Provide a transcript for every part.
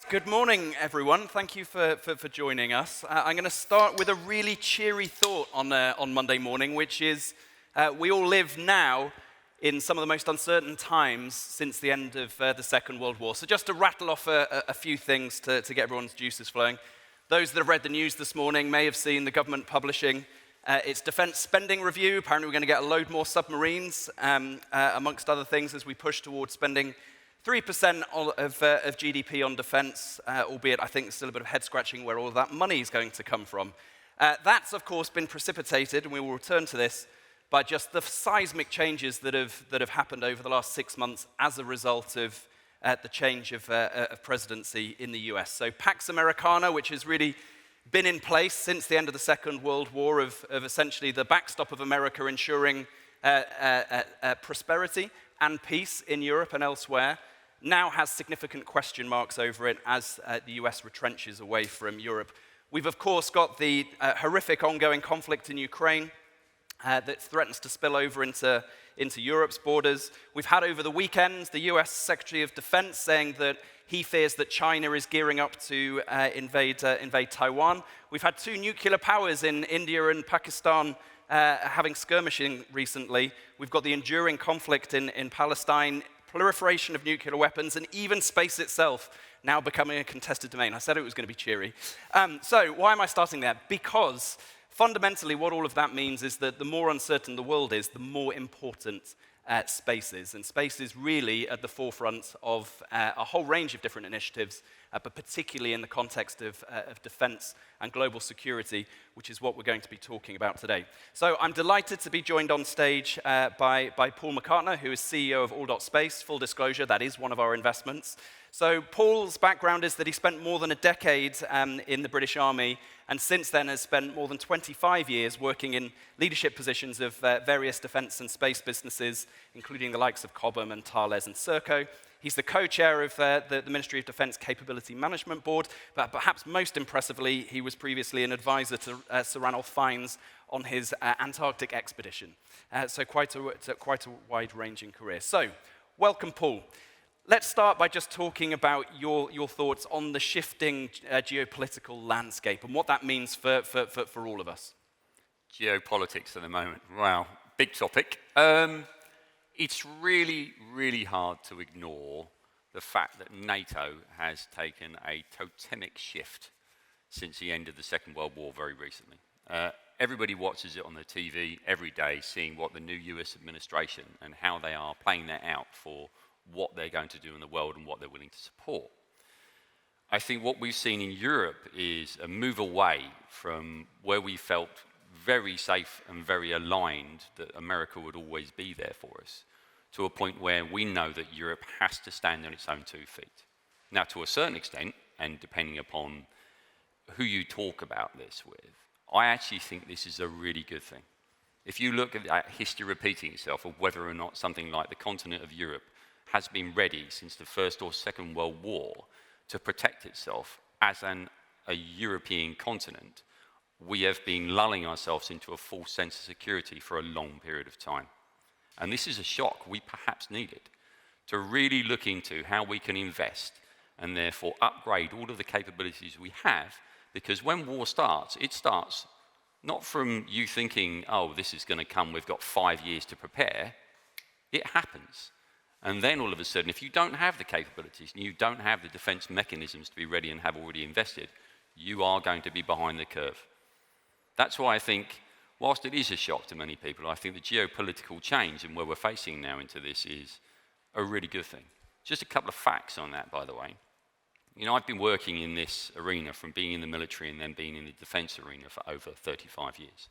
Good morning, everyone. Thank you for joining us. I'm going to start with a really cheery thought on Monday morning, which is we all live now in some of the most uncertain times since the end of the Second World War. So just to rattle off a few things to get everyone's juices flowing. Those that have read the news this morning may have seen the government publishing its defense spending review. Apparently we're going to get a load more submarines, amongst other things, as we push towards spending 3% of GDP on defense, albeit I think there's still a bit of head-scratching where all of that money is going to come from. That's, of course, been precipitated, and we will return to this, by just the seismic changes that have happened over the last 6 months as a result of the change of presidency in the US. So Pax Americana, which has really been in place since the end of the Second World War, of essentially the backstop of America ensuring prosperity and peace in Europe and elsewhere, now has significant question marks over it as the US retrenches away from Europe. We've, of course, got the horrific ongoing conflict in Ukraine that threatens to spill over into Europe's borders. We've had over the weekend the US Secretary of Defense saying that he fears that China is gearing up to invade Taiwan. We've had two nuclear powers in India and Pakistan having skirmishing recently. We've got the enduring conflict in Palestine, proliferation of nuclear weapons, and even space itself now becoming a contested domain. I said it was going to be cheery. So why am I starting there? Because fundamentally what all of that means is that the more uncertain the world is, the more important space is. And space is really at the forefront of a whole range of different initiatives, but particularly in the context of defense and global security, which is what we're going to be talking about today. So I'm delighted to be joined on stage by Paul McCartney, who is CEO of ALL.SPACE. Full disclosure, that is one of our investments. So Paul's background is that he spent more than a decade in the British Army, and since then has spent more than 25 years working in leadership positions of various defense and space businesses, including the likes of Cobham and Thales and Serco. He's the co-chair of the Ministry of Defense Capability Management Board, but perhaps most impressively, he was previously an advisor to Sir Ranulph Fiennes on his Antarctic expedition. So quite a wide-ranging career. So, welcome, Paul. Let's start by just talking about your thoughts on the shifting geopolitical landscape and what that means for all of us. Geopolitics at the moment. Wow, big topic. It's really, really hard to ignore the fact that NATO has taken a totemic shift since the end of the Second World War very recently. Everybody watches it on the TV every day, seeing what the new US administration and how they are playing that out for what they're going to do in the world and what they're willing to support. I think what we've seen in Europe is a move away from where we felt very safe and very aligned that America would always be there for us, to a point where we know that Europe has to stand on its own 2 feet. Now, to a certain extent, and depending upon who you talk about this with, I actually think this is a really good thing. If you look at history repeating itself of whether or not something like the continent of Europe has been ready since the First or Second World War to protect itself as a European continent, we have been lulling ourselves into a false sense of security for a long period of time. And this is a shock we perhaps needed, to really look into how we can invest and therefore upgrade all of the capabilities we have, because when war starts, it starts not from you thinking, oh, this is going to come, we've got 5 years to prepare. It happens. And then all of a sudden, if you don't have the capabilities and you don't have the defense mechanisms to be ready and have already invested, you are going to be behind the curve. That's why I think, whilst it is a shock to many people, I think the geopolitical change and where we're facing now into this is a really good thing. Just a couple of facts on that, by the way. You know, I've been working in this arena from being in the military and then being in the defense arena for over 35 years.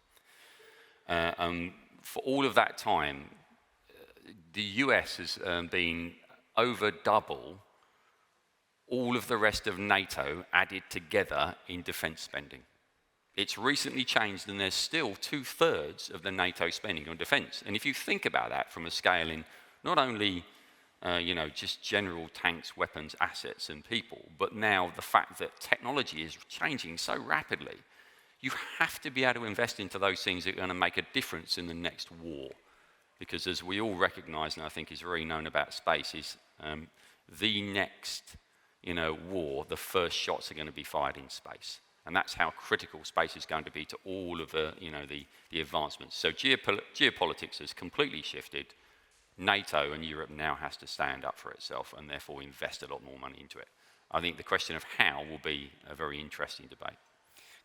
For all of that time, the US has been over double all of the rest of NATO added together in defense spending. It's recently changed, and there's still 2/3 of the NATO spending on defense. And if you think about that from a scale in not only just general tanks, weapons, assets, and people, but now the fact that technology is changing so rapidly, you have to be able to invest into those things that are going to make a difference in the next war. Because as we all recognize, and I think is very known about space, is the next war, the first shots are going to be fired in space. And that's how critical space is going to be to all of the, the advancements. So geopolitics has completely shifted. NATO and Europe now has to stand up for itself and therefore invest a lot more money into it. I think the question of how will be a very interesting debate.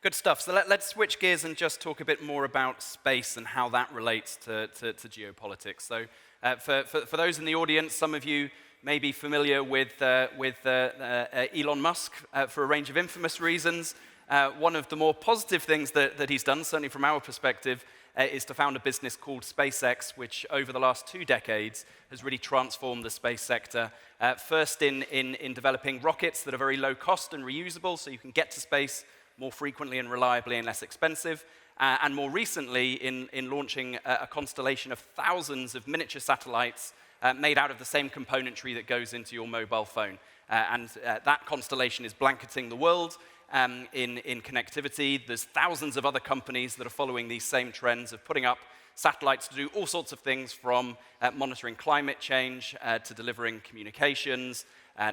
Good stuff. So let's switch gears and just talk a bit more about space and how that relates to geopolitics. So for those in the audience, some of you may be familiar with Elon Musk for a range of infamous reasons. One of the more positive things that he's done, certainly from our perspective, is to found a business called SpaceX, which over the last 2 decades has really transformed the space sector. First in developing rockets that are very low cost and reusable, so you can get to space more frequently and reliably and less expensive. And more recently in launching a constellation of thousands of miniature satellites made out of the same componentry that goes into your mobile phone. And that constellation is blanketing the world in connectivity. There's thousands of other companies that are following these same trends of putting up satellites to do all sorts of things, from monitoring climate change to delivering communications,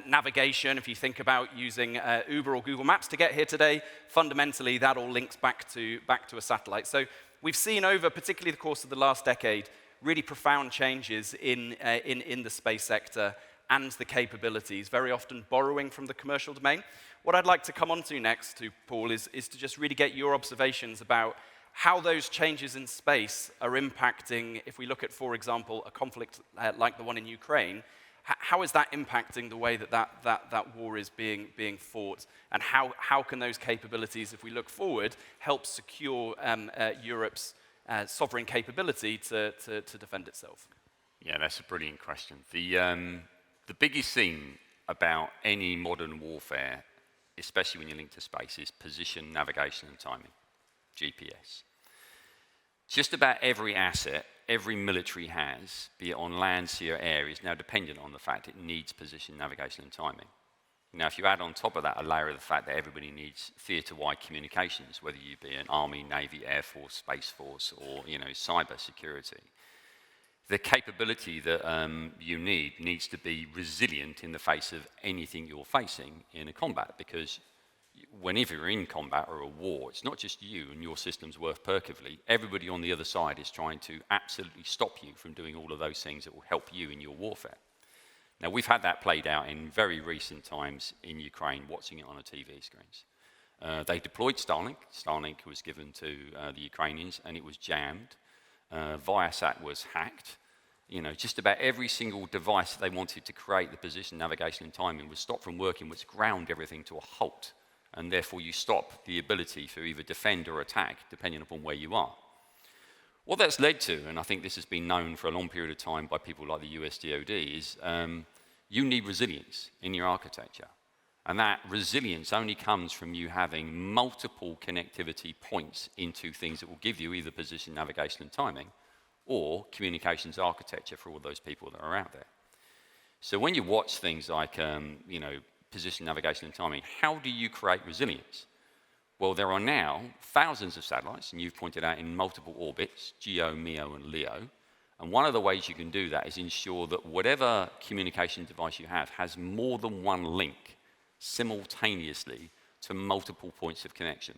navigation. If you think about using Uber or Google Maps to get here today, fundamentally that all links back to a satellite. So we've seen over particularly the course of the last decade really profound changes in the space sector and the capabilities, very often borrowing from the commercial domain. What I'd like to come on to next, Paul, is to just really get your observations about how those changes in space are impacting, if we look at, for example, a conflict like the one in Ukraine, how is that impacting the way that war is being fought? And how can those capabilities, if we look forward, help secure Europe's sovereign capability to defend itself? Yeah, that's a brilliant question. The biggest thing about any modern warfare, especially when you link to space, is position, navigation, and timing, GPS. Just about every asset every military has, be it on land, sea, or air, is now dependent on the fact it needs position, navigation, and timing. Now, if you add on top of that a layer of the fact that everybody needs theatre-wide communications, whether you be an Army, Navy, Air Force, Space Force, or cyber security, the capability that you need needs to be resilient in the face of anything you're facing in a combat, because whenever you're in combat or a war, it's not just you and your systems work perfectly. Everybody on the other side is trying to absolutely stop you from doing all of those things that will help you in your warfare. Now, we've had that played out in very recent times in Ukraine, watching it on the TV screens. They deployed Starlink. Starlink was given to the Ukrainians, and it was jammed. Viasat was hacked. Just about every single device that they wanted to create the position, navigation, and timing was stopped from working, which ground everything to a halt. And therefore, you stop the ability to either defend or attack, depending upon where you are. What that's led to, and I think this has been known for a long period of time by people like the US DoD, is you need resilience in your architecture. And that resilience only comes from you having multiple connectivity points into things that will give you either position, navigation, and timing, or communications architecture for all those people that are out there. So when you watch things like, position, navigation, and timing, how do you create resilience? Well, there are now thousands of satellites, and you've pointed out in multiple orbits, GEO, MEO, and LEO. And one of the ways you can do that is ensure that whatever communication device you have has more than one link simultaneously to multiple points of connection.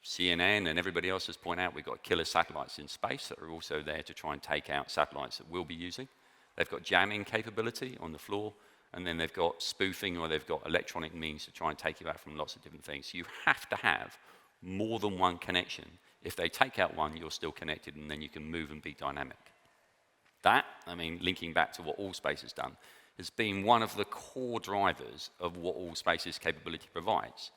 CNN and everybody else has pointed out we've got killer satellites in space that are also there to try and take out satellites that we'll be using. They've got jamming capability on the floor, and then they've got spoofing, or they've got electronic means to try and take you out from lots of different things. So you have to have more than one connection. If they take out one, you're still connected, and then you can move and be dynamic. That, linking back to what ALL.SPACE has done, has been one of the core drivers of what ALL.SPACE's capability provides.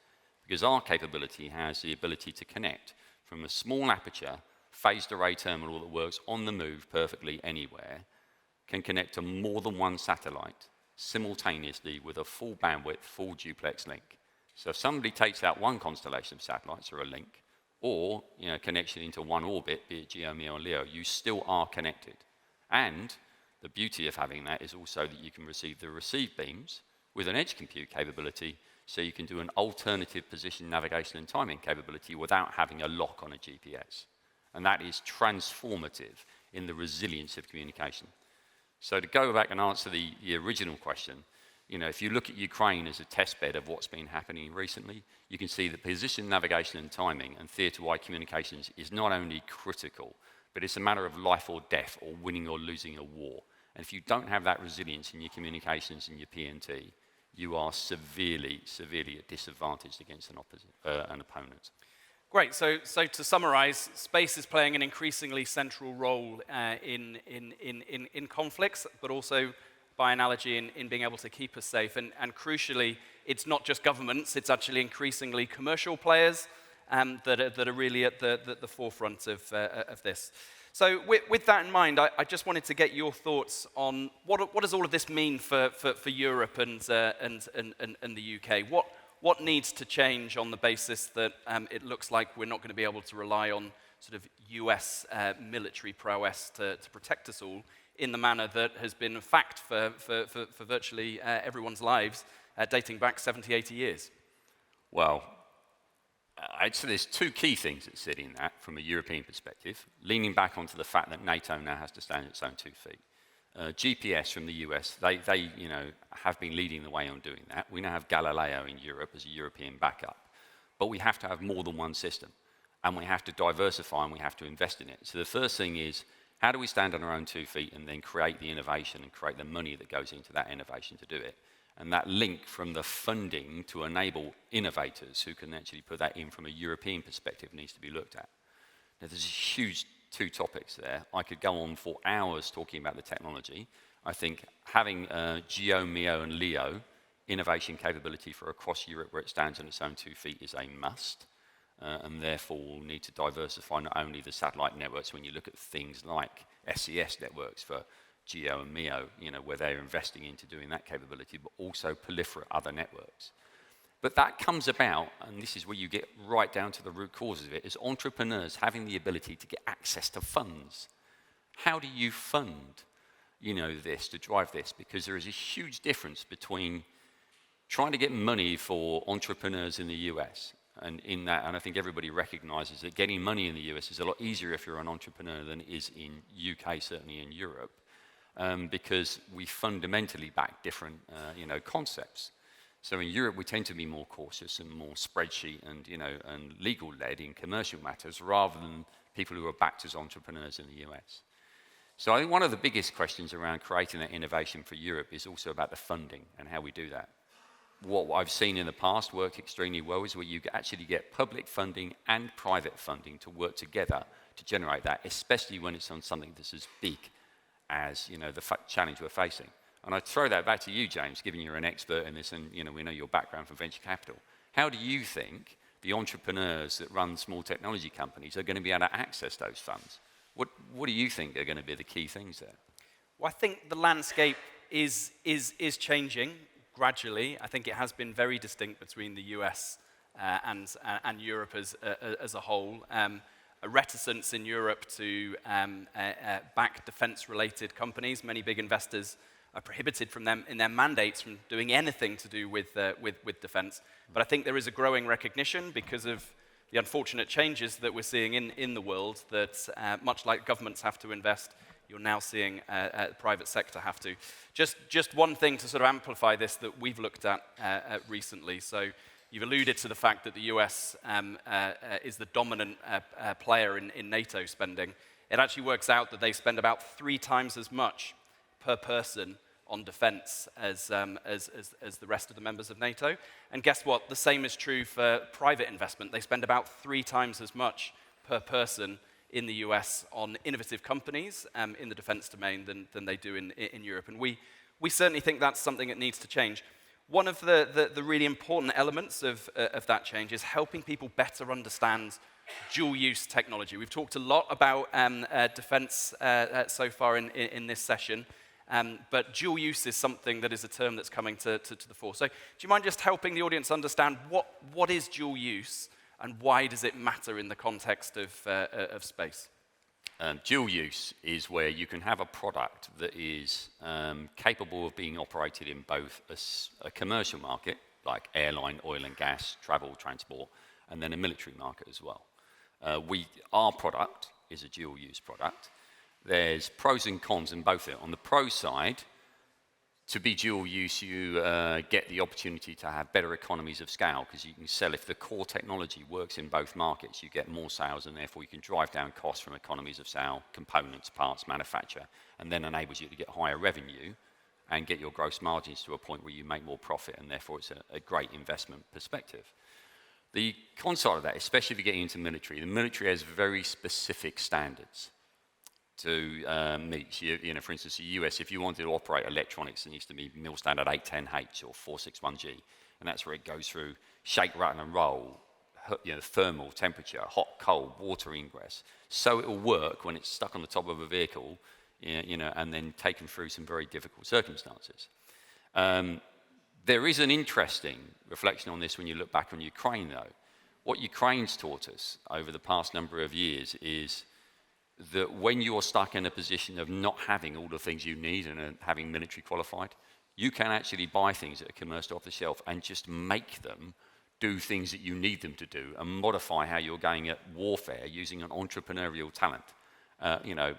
Because our capability has the ability to connect from a small aperture, phased array terminal that works on the move perfectly anywhere, can connect to more than one satellite simultaneously with a full bandwidth, full duplex link. So if somebody takes out one constellation of satellites or a link, or connection into one orbit, be it GEO, MEO, or LEO, you still are connected. And the beauty of having that is also that you can receive the receive beams with an edge compute capability, so you can do an alternative position, navigation, and timing capability without having a lock on a GPS. And that is transformative in the resilience of communication. So to go back and answer the original question, If you look at Ukraine as a test bed of what's been happening recently, you can see that position, navigation, and timing and theatre-wide communications is not only critical, but it's a matter of life or death, or winning or losing a war. And if you don't have that resilience in your communications and your P&T, you are severely, severely at disadvantage against an opponent. Great. So to summarize, space is playing an increasingly central role in conflicts, but also, by analogy, in being able to keep us safe. And crucially, it's not just governments, it's actually increasingly commercial players that are really at the forefront of this. So with that in mind, I just wanted to get your thoughts on what does all of this mean for Europe and the UK? What needs to change on the basis that it looks like we're not going to be able to rely on sort of US military prowess to protect us all in the manner that has been a fact for virtually everyone's lives, dating back 70, 80 years? Well, I'd say there's two key things that sit in that from a European perspective, leaning back onto the fact that NATO now has to stand on its own 2 feet. GPS from the US, they have been leading the way on doing that. We now have Galileo in Europe as a European backup. But we have to have more than one system. And we have to diversify and we have to invest in it. So the first thing is, how do we stand on our own 2 feet and then create the innovation and create the money that goes into that innovation to do it? And that link from the funding to enable innovators who can actually put that in from a European perspective needs to be looked at. Now, there's a huge 2 topics there. I could go on for hours talking about the technology. I think having GEO, MEO, and LEO innovation capability for across Europe where it stands on its own 2 feet is a must. And therefore we'll need to diversify not only the satellite networks when you look at things like SES networks for GEO and MEO, where they're investing into doing that capability, but also proliferate other networks. But that comes about, and this is where you get right down to the root causes of it, is entrepreneurs having the ability to get access to funds. How do you fund, this, to drive this? Because there is a huge difference between trying to get money for entrepreneurs in the US, and I think everybody recognizes that getting money in the US is a lot easier if you're an entrepreneur than it is in UK, certainly in Europe. Because we fundamentally back different, concepts. So in Europe, we tend to be more cautious and more spreadsheet and, and legal-led in commercial matters rather than people who are backed as entrepreneurs in the US. So I think one of the biggest questions around creating that innovation for Europe is also about the funding and how we do that. What I've seen in the past work extremely well is where you actually get public funding and private funding to work together to generate that, especially when it's on something that's as big as the challenge we're facing. And I throw that back to you, James, given you're an expert in this and we know your background from venture capital. How do you think the entrepreneurs that run small technology companies are going to be able to access those funds? What do you think are going to be the key things there? Well, I think the landscape is changing gradually. I think it has been very distinct between the US and Europe as a whole. A reticence in Europe to back defense-related companies. Many big investors are prohibited from them in their mandates from doing anything to do with defense. But I think there is a growing recognition because of the unfortunate changes that we're seeing in the world that much like governments have to invest, you're now seeing the private sector have to. Just one thing to sort of amplify this that we've looked at recently. So you've alluded to the fact that the US is the dominant player in NATO spending. It actually works out that they spend about 3 times as much per person on defense as the rest of the members of NATO. And guess what? The same is true for private investment. They spend about 3 times as much per person in the US on innovative companies in the defense domain than they do in Europe. And we certainly think that's something that needs to change. One of the really important elements of that change is helping people better understand dual-use technology. We've talked a lot about defense so far in this session, but dual-use is something that is a term that's coming to the fore. So do you mind just helping the audience understand what is dual-use and why does it matter in the context of space? Dual use is where you can have a product that is capable of being operated in both a commercial market, like airline, oil and gas, travel, transport, and then a military market as well. Our product is a dual use product. There's pros and cons in both of it. On the pro side, To be dual use, you get the opportunity to have better economies of scale because you can sell, if the core technology works in both markets, you get more sales and therefore you can drive down costs from economies of scale, components, parts, manufacture, and then enables you to get higher revenue and get your gross margins to a point where you make more profit, and therefore it's a great investment perspective. The con side of that, especially if you're getting into military, the military has very specific standards to meet. You know, for instance, the US, if you wanted to operate electronics, it needs to be mil standard 810H or 461G, and that's where it goes through shake, rattle, and roll, you know, thermal, temperature, hot, cold, water ingress, so it will work when it's stuck on the top of a vehicle, you know, and then taken through some very difficult circumstances. There is an interesting reflection on this when you look back on Ukraine, though. What Ukraine's taught us over the past number of years is that when you're stuck in a position of not having all the things you need and having military qualified, you can actually buy things that are commercial off the shelf and just make them do things that you need them to do and modify how you're going at warfare using an entrepreneurial talent. You know,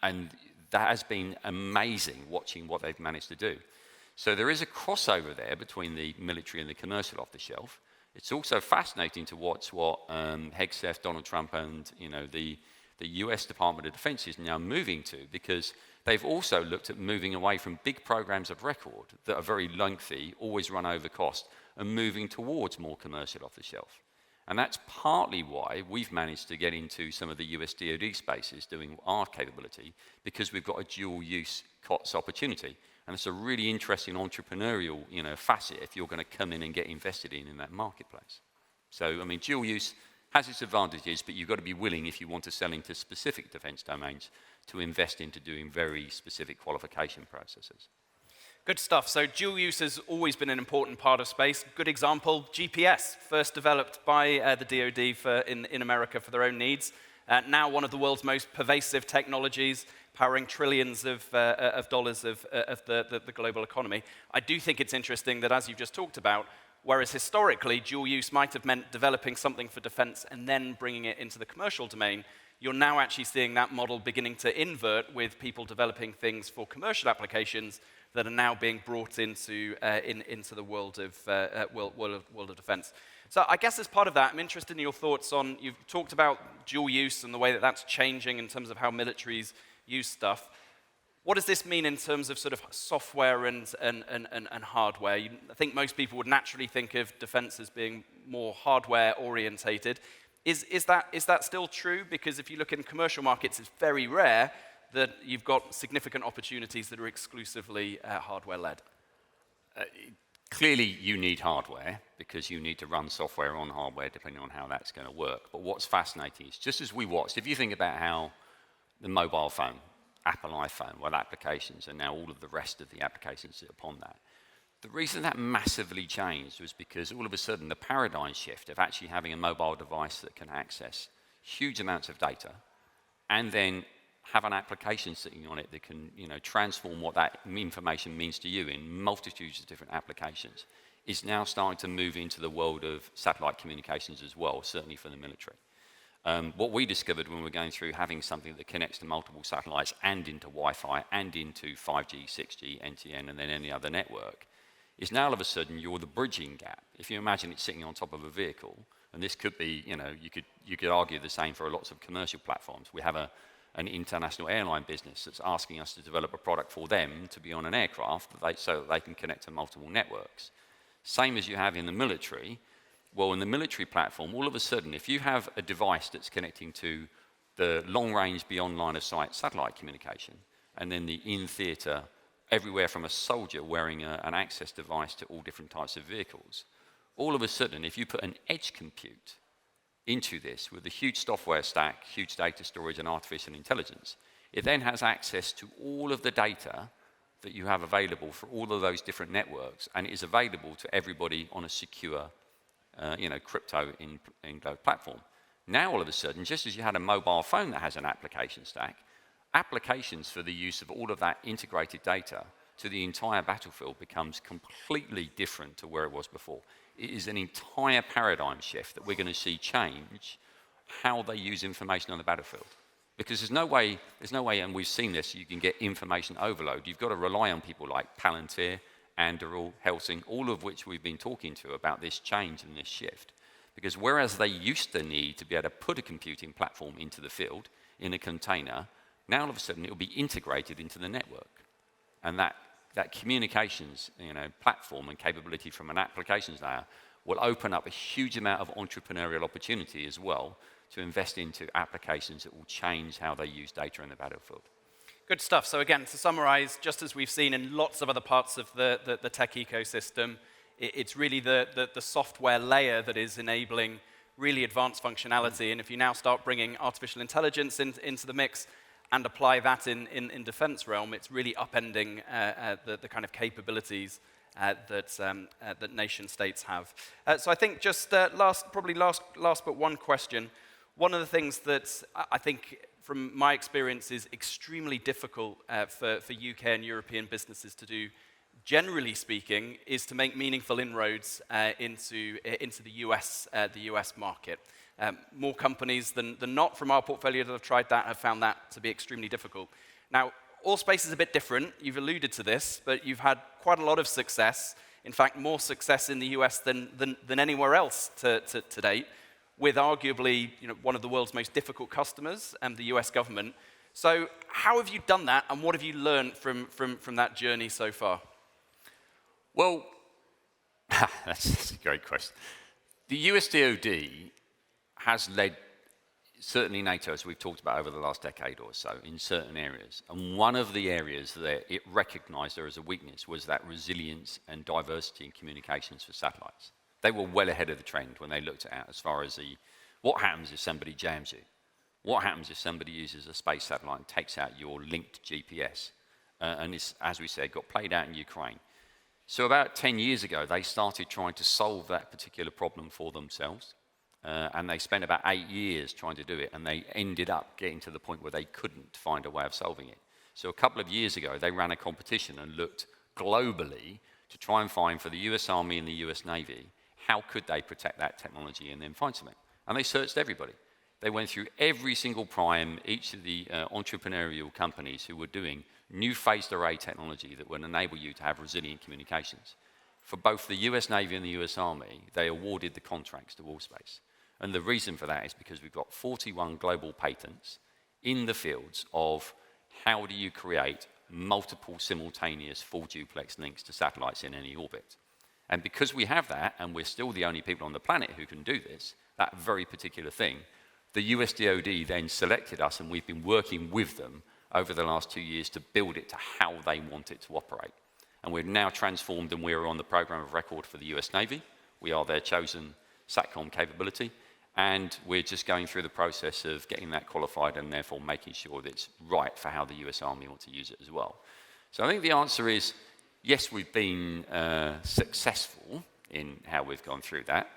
and that has been amazing watching what they've managed to do. So there is a crossover there between the military and the commercial off the shelf. It's also fascinating to watch what Hegseth, Donald Trump, and you know the US Department of Defense is now moving to, because they've also looked at moving away from big programs of record that are very lengthy, always run over cost, and moving towards more commercial off the shelf. And that's partly why we've managed to get into some of the US DoD spaces doing our capability, because we've got a dual use COTS opportunity. And it's a really interesting entrepreneurial, you know, facet if you're going to come in and get invested in that marketplace. So, I mean, dual use has its advantages, but you've got to be willing, if you want to sell into specific defense domains, to invest into doing very specific qualification processes. Good stuff. So dual use has always been an important part of space. Good example, GPS, first developed by the DoD in America for their own needs. Now one of the world's most pervasive technologies, powering trillions of dollars of the global economy. I do think it's interesting that, as you've just talked about, whereas historically dual use might have meant developing something for defense and then bringing it into the commercial domain, you're now actually seeing that model beginning to invert, with people developing things for commercial applications that are now being brought into the world of defense. So I guess as part of that, I'm interested in your thoughts on, you've talked about dual use and the way that that's changing in terms of how militaries use stuff. What does this mean in terms of sort of software and hardware? I think most people would naturally think of defense as being more hardware orientated. Is that still true? Because if you look in commercial markets, it's very rare that you've got significant opportunities that are exclusively hardware-led. Clearly, you need hardware because you need to run software on hardware depending on how that's going to work. But what's fascinating is, just as we watched, if you think about how the mobile phone, Apple iPhone, well, applications, and now all of the rest of the applications upon that, the reason that massively changed was because all of a sudden the paradigm shift of actually having a mobile device that can access huge amounts of data and then have an application sitting on it that can, you know, transform what that information means to you in multitudes of different applications is now starting to move into the world of satellite communications as well, certainly for the military. What we discovered when we were going through having something that connects to multiple satellites and into Wi-Fi and into 5G, 6G, NTN, and then any other network, is now all of a sudden you're the bridging gap. If you imagine it sitting on top of a vehicle, and this could be, you know, you could argue the same for lots of commercial platforms. We have an international airline business that's asking us to develop a product for them to be on an aircraft so that they can connect to multiple networks. Same as you have in the military. Well, in the military platform, all of a sudden, if you have a device that's connecting to the long-range beyond line-of-sight satellite communication, and then the in-theater, everywhere from a soldier wearing an access device to all different types of vehicles, all of a sudden, if you put an edge compute into this with a huge software stack, huge data storage, and artificial intelligence, it then has access to all of the data that you have available for all of those different networks, and it is available to everybody on a secure, crypto enclosed platform. Now, all of a sudden, just as you had a mobile phone that has an application stack, applications for the use of all of that integrated data to the entire battlefield becomes completely different to where it was before. It is an entire paradigm shift that we're going to see change how they use information on the battlefield. Because there's no way, and we've seen this, you can get information overload. You've got to rely on people like Palantir, Anduril, Helsing, all of which we've been talking to about this change and this shift. Because whereas they used to need to be able to put a computing platform into the field in a container, now all of a sudden it will be integrated into the network. And that communications platform and capability from an applications layer will open up a huge amount of entrepreneurial opportunity as well to invest into applications that will change how they use data in the battlefield. Good stuff. So again, to summarize, just as we've seen in lots of other parts of the tech ecosystem, it's really the software layer that is enabling really advanced functionality. And if you now start bringing artificial intelligence into the mix and apply that in defense realm, it's really upending the kind of capabilities that nation states have. So I think just last but one question. One of the things that I think, from my experience, is extremely difficult for UK and European businesses to do, generally speaking, is to make meaningful inroads into the US market. More companies than not from our portfolio that have tried that have found that to be extremely difficult. Now, ALL.SPACE is a bit different. You've alluded to this, but you've had quite a lot of success. In fact, more success in the US than anywhere else to date, with arguably one of the world's most difficult customers, the US government. So how have you done that, and what have you learned from that journey so far? Well, that's a great question. The US DoD has led, certainly NATO, as we've talked about over the last decade or so, in certain areas. And one of the areas that it recognized there as a weakness was that resilience and diversity in communications for satellites. They were well ahead of the trend when they looked at as far as what happens if somebody jams you? What happens if somebody uses a space satellite and takes out your linked GPS? And it's, as we said, got played out in Ukraine. So about 10 years ago, they started trying to solve that particular problem for themselves. And they spent about 8 years trying to do it, and they ended up getting to the point where they couldn't find a way of solving it. So a couple of years ago, they ran a competition and looked globally to try and find, for the US Army and the US Navy, how could they protect that technology and then find something. And they searched everybody. They went through every single prime, each of the entrepreneurial companies who were doing new phased array technology that would enable you to have resilient communications. For both the US Navy and the US Army, they awarded the contracts to ALL.SPACE. And the reason for that is because we've got 41 global patents in the fields of how do you create multiple simultaneous full duplex links to satellites in any orbit. And because we have that, and we're still the only people on the planet who can do this, that very particular thing, the US DoD then selected us, and we've been working with them over the last 2 years to build it to how they want it to operate. And we've now transformed, and we're on the program of record for the US Navy. We are their chosen SATCOM capability. And we're just going through the process of getting that qualified and therefore making sure that it's right for how the US Army want to use it as well. So I think the answer is, yes, we've been successful in how we've gone through that.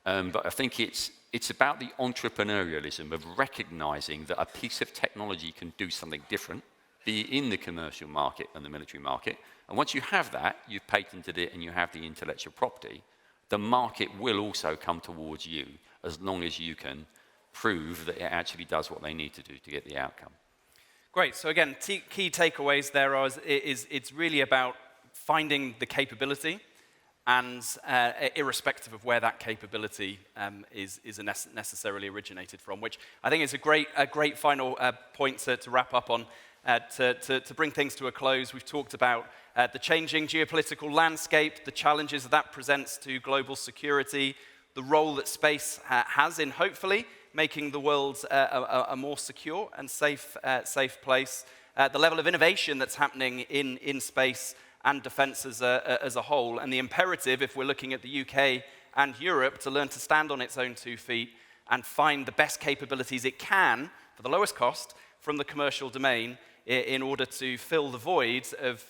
But I think it's about the entrepreneurialism of recognizing that a piece of technology can do something different, be it in the commercial market and the military market. And once you have that, you've patented it and you have the intellectual property, the market will also come towards you as long as you can prove that it actually does what they need to do to get the outcome. Great. So again, key takeaways there is it's really about finding the capability, and irrespective of where that capability is necessarily originated from, which I think is a great final point to wrap up on. To bring things to a close, we've talked about the changing geopolitical landscape, the challenges that presents to global security, the role that space has in hopefully making the world a more secure and safe place, the level of innovation that's happening in space and defense as a whole, and the imperative, if we're looking at the UK and Europe, to learn to stand on its own 2 feet and find the best capabilities it can for the lowest cost from the commercial domain in order to fill the void of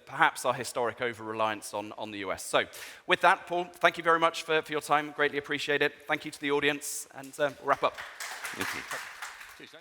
perhaps our historic over-reliance on the US. So with that, Paul, thank you very much for your time. Greatly appreciate it. Thank you to the audience, and we'll wrap up. Thank you. Cheers,